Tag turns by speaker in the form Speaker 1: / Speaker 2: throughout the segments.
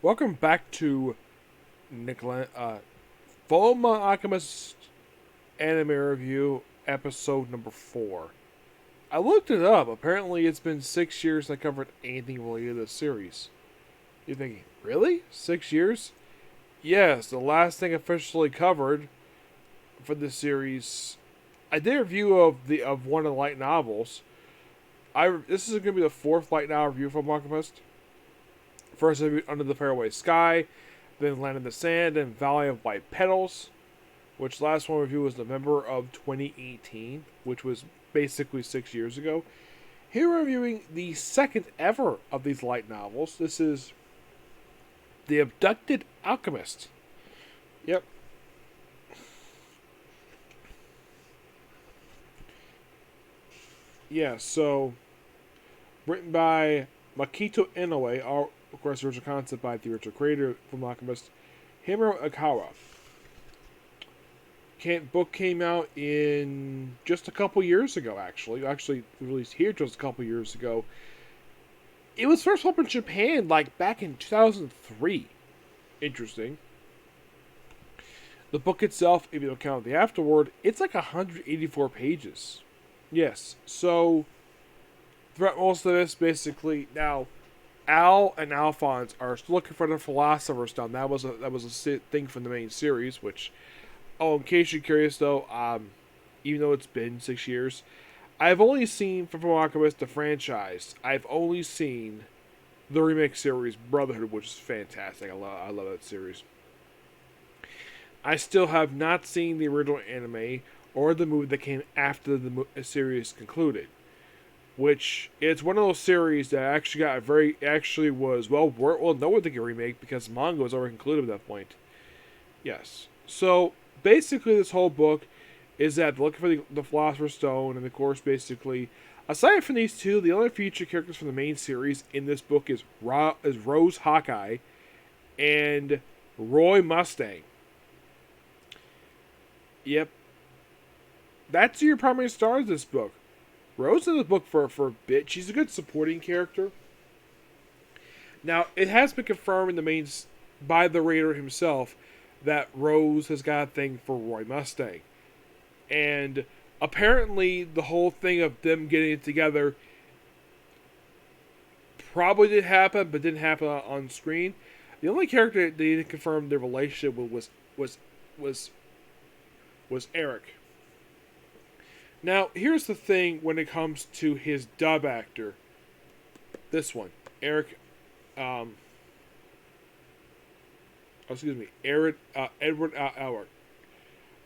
Speaker 1: Welcome back to Fullmetal Alchemist anime review, episode number 4. I looked it up. Apparently, it's been 6 years since I covered anything related to this series. You're thinking, really? 6 years? Yes, the last thing officially covered for this series. I did a review of one of the light novels. This is going to be the fourth light novel review from Alchemist. First, I reviewed Under the Fairway Sky, then Land in the Sand, and Valley of White Petals, which last one review was November of 2018, which was basically 6 years ago. Here we're reviewing the second ever of these light novels. This is The Abducted Alchemist. Yep. Yeah, so written by Makito Inoue, of course, original concept by the original creator from Alchemist, Himuro Akawa. Book came out in just a couple years ago, actually. Actually, released here just a couple years ago. It was first published in Japan, like, back in 2003. Interesting. The book itself, if you don't count the afterword, it's like 184 pages. Yes, so throughout most of this, basically, now, Al and Alphonse are looking for the Philosopher's Stone. That was a thing from the main series. Which, oh, in case you're curious though, even though it's been 6 years, I've only seen from Alchemist the franchise. I've only seen the remake series Brotherhood, which is fantastic. I love that series. I still have not seen the original anime or the movie that came after the series concluded, which it's one of those series that actually was well known to get remake because manga was already concluded at that point. Yes. So basically, this whole book is that they're looking for the Philosopher's Stone, and of course, basically, aside from these two, the other featured characters from the main series in this book is Rose Hawkeye and Roy Mustang. Yep. That's your primary stars of this book. Rose in the book for a bit. She's a good supporting character. Now, it has been confirmed in the mains by the writer himself that Rose has got a thing for Roy Mustang. And apparently the whole thing of them getting it together probably did happen, but didn't happen on screen. The only character that didn't confirm their relationship with was Eric. Now, here's the thing when it comes to his dub actor. This one, Eric, Edward Alward.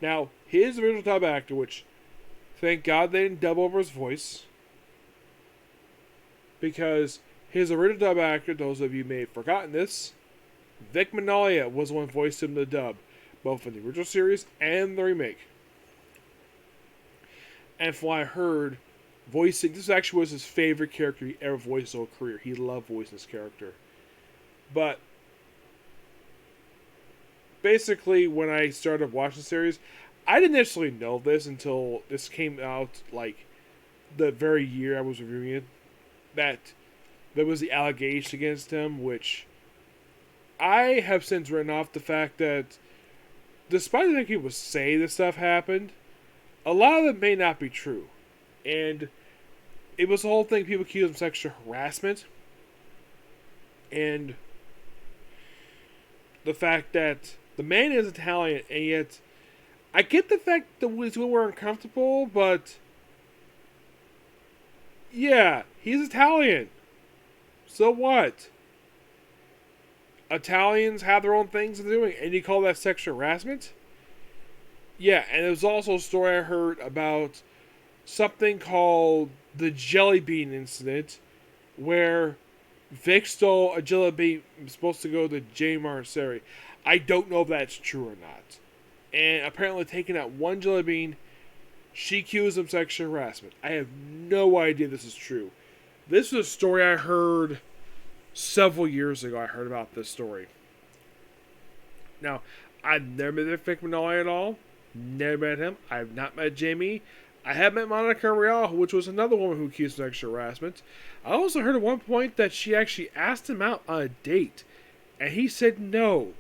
Speaker 1: Now, his original dub actor, which, thank God they didn't dub over his voice, because his original dub actor, those of you may have forgotten this, Vic Mignogna was the one who voiced him in the dub, both in the original series and the remake. And from what I heard, voicing, this actually was his favorite character he ever voiced his whole career. He loved voicing this character. But basically, when I started watching the series, I didn't necessarily know this until this came out, like, the very year I was reviewing it, that there was the allegation against him, which I have since written off the fact that, despite the fact people say this stuff happened, a lot of it may not be true. And it was the whole thing, people accused him of sexual harassment. And the fact that the man is Italian, and yet I get the fact that we were uncomfortable, but yeah, he's Italian. So what? Italians have their own things they're doing, and you call that sexual harassment? Yeah, and there was also a story I heard about something called the Jelly Bean incident, where Vic stole a jelly bean supposed to go to Jay Marceri. I don't know if that's true or not. And apparently taking out one jelly bean, she accused him of sexual harassment. I have no idea this is true. This was a story I heard several years ago. I heard about this story. Now, I've never met Vic Mignogna at all. Never met him. I have not met Jamie. I have met Monica Real, which was another woman who accused him of sexual harassment. I also heard at one point that she actually asked him out on a date. And he said no.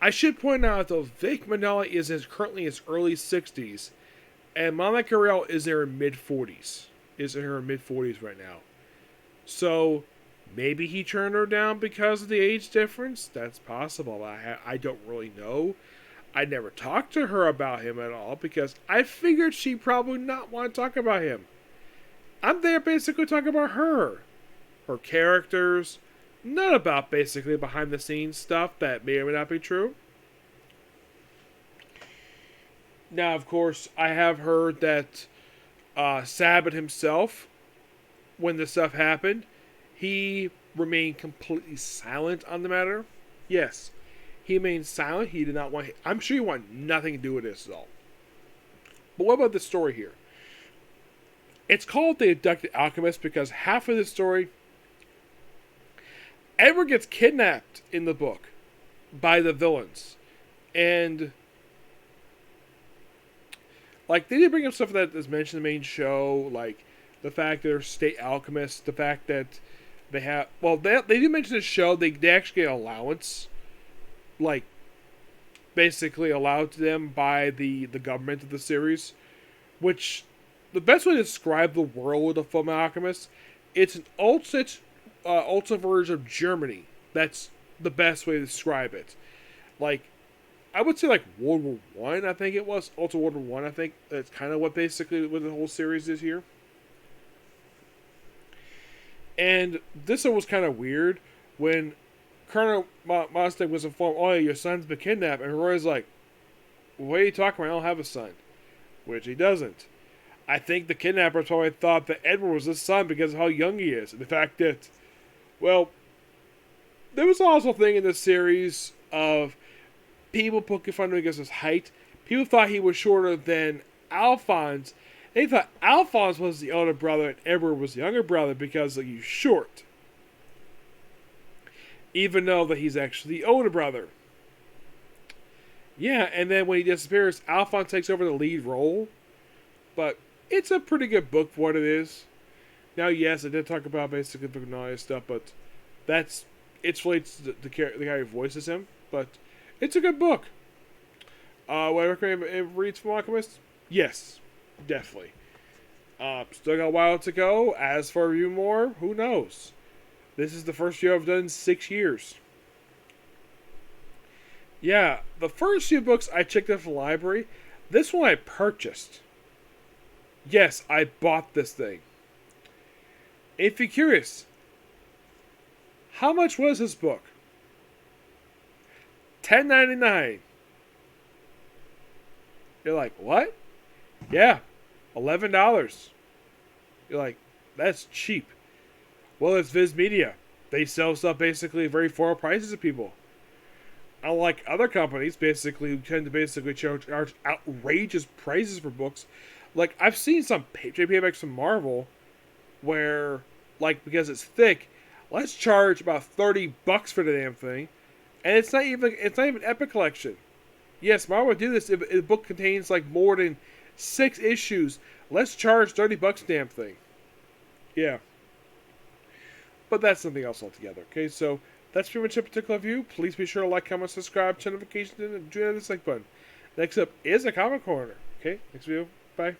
Speaker 1: I should point out, though, Vic Mignogna is currently in his early 60s, and Monica Rial is in her mid 40s. Is in her mid 40s right now. So maybe he turned her down because of the age difference. That's possible. I don't really know. I never talked to her about him at all because I figured she'd probably not want to talk about him. I'm there basically talking about her characters, not about basically behind the scenes stuff that may or may not be true. Now, of course, I have heard that Sabat himself, when this stuff happened, he remained completely silent on the matter. Yes, he remained silent. He did not want. I'm sure he wanted nothing to do with this at all. But what about the story here? It's called The Abducted Alchemist because half of the story, Edward gets kidnapped in the book by the villains, and like they did bring up stuff that is mentioned in the main show, like the fact that they're state alchemists, the fact that they have, well, they do mention the show, they actually get allowance, like, basically allowed to them by the government of the series, which, the best way to describe the world of Fullmetal Alchemist, it's an ultimate version of Germany. That's the best way to describe it. Like, I would say like World War One, I think it was. Ultimate World War One, I think. That's kind of what basically what the whole series is here. And this one was kind of weird when Colonel Mustang was informed, oh, your son's been kidnapped. And Roy's like, what are you talking about? I don't have a son. Which he doesn't. I think the kidnapper probably thought that Edward was his son because of how young he is. And the fact that, well, there was also a thing in this series of people poking fun at him because of his height. People thought he was shorter than Alphonse. They thought Alphonse was the older brother and Edward was the younger brother because he's short. Even though that he's actually the older brother. Yeah, and then when he disappears, Alphonse takes over the lead role. But it's a pretty good book for what it is. Now, yes, I did talk about basically Vignolia stuff, but it's related to the guy who voices him. But it's a good book. Would I recommend it reads from Alchemist? Yes. Definitely. Still got a while to go. As for review more, who knows? This is the first year I've done in 6 years. Yeah, the first few books I checked out from the library. This one I purchased. Yes, I bought this thing. If you're curious, how much was this book? $10.99. You're like, what? Yeah, $11. You're like, that's cheap. Well, it's Viz Media. They sell stuff basically very affordable prices to people. Unlike other companies, basically, who tend to basically charge outrageous prices for books. Like, I've seen some paperbacks from Marvel where, like, because it's thick, let's charge about $30 for the damn thing. And it's not even Epic Collection. Yes, Marvel would do this if a book contains, like, more than 6 issues. Let's charge $30 damn thing. Yeah. But that's something else altogether. Okay, so that's pretty much a particular review. Please be sure to like, comment, subscribe, turn notifications, and join the dislike button. Next up is a Comic Corner. Okay, next video. Bye.